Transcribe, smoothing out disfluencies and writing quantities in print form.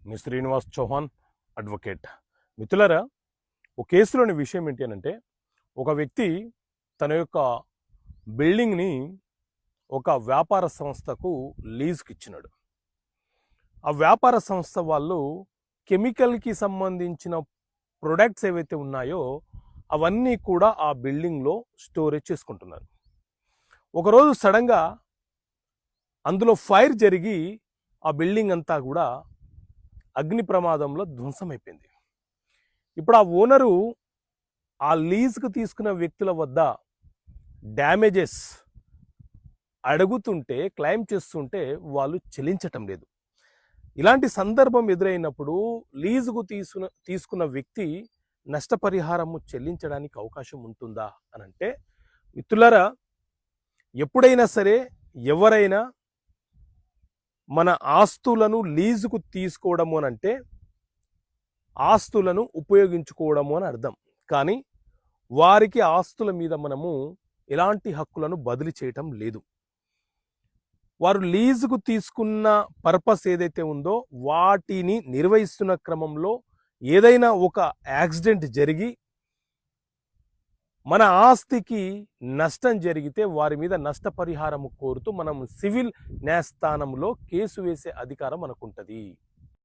మీ Srinivas Chauhan advocate. మిత్రులారా, ఒక కేసులోని విషయం ఏంటి అనంటే, ఒక వ్యక్తి తన యొక్క బిల్డింగ్ని ఒక వ్యాపార సంస్థకు లీజుకి ఇచ్చినాడు. ఆ వ్యాపార సంస్థ వాళ్ళు కెమికల్కి సంబంధించిన ప్రొడక్ట్స్ ఏవైతే ఉన్నాయో అవన్నీ కూడా ఆ బిల్డింగ్లో స్టోరేజ్ చేసుకుంటున్నారు. ఒకరోజు సడన్గా అందులో ఫైర్ జరిగి ఆ బిల్డింగ్ అంతా కూడా అగ్ని ప్రమాదంలో ధ్వంసమైపోయింది. ఇప్పుడు ఆ ఓనరు ఆ లీజుకు తీసుకున్న వ్యక్తుల వద్ద డ్యామేజెస్ అడుగుతుంటే, క్లెయిమ్ చేస్తుంటే వాళ్ళు చెల్లించటం లేదు. ఇలాంటి సందర్భం ఎదురైనప్పుడు లీజుకు తీసుకున్న వ్యక్తి నష్టపరిహారము చెల్లించడానికి అవకాశం ఉంటుందా అని అంటే, మిత్రులారా, ఎప్పుడైనా సరే ఎవరైనా మన ఆస్తులను లీజుకు తీసుకోవడము అని అంటే ఆస్తులను ఉపయోగించుకోవడము అని అర్థం. కానీ వారికి ఆస్తుల మీద మనము ఎలాంటి హక్కులను బదిలీ చేయటం లేదు. వారు లీజుకు తీసుకున్న పర్పస్ ఏదైతే ఉందో వాటిని నిర్వహిస్తున్న క్రమంలో ఏదైనా ఒక యాక్సిడెంట్ జరిగి మన ఆస్తికి నష్టం జరిగితే వారి మీద నష్టపరిహారం కోరుతూ మనం సివిల్ న్యాయస్థానంలో కేసు వేసే అధికారం మనకుంటది.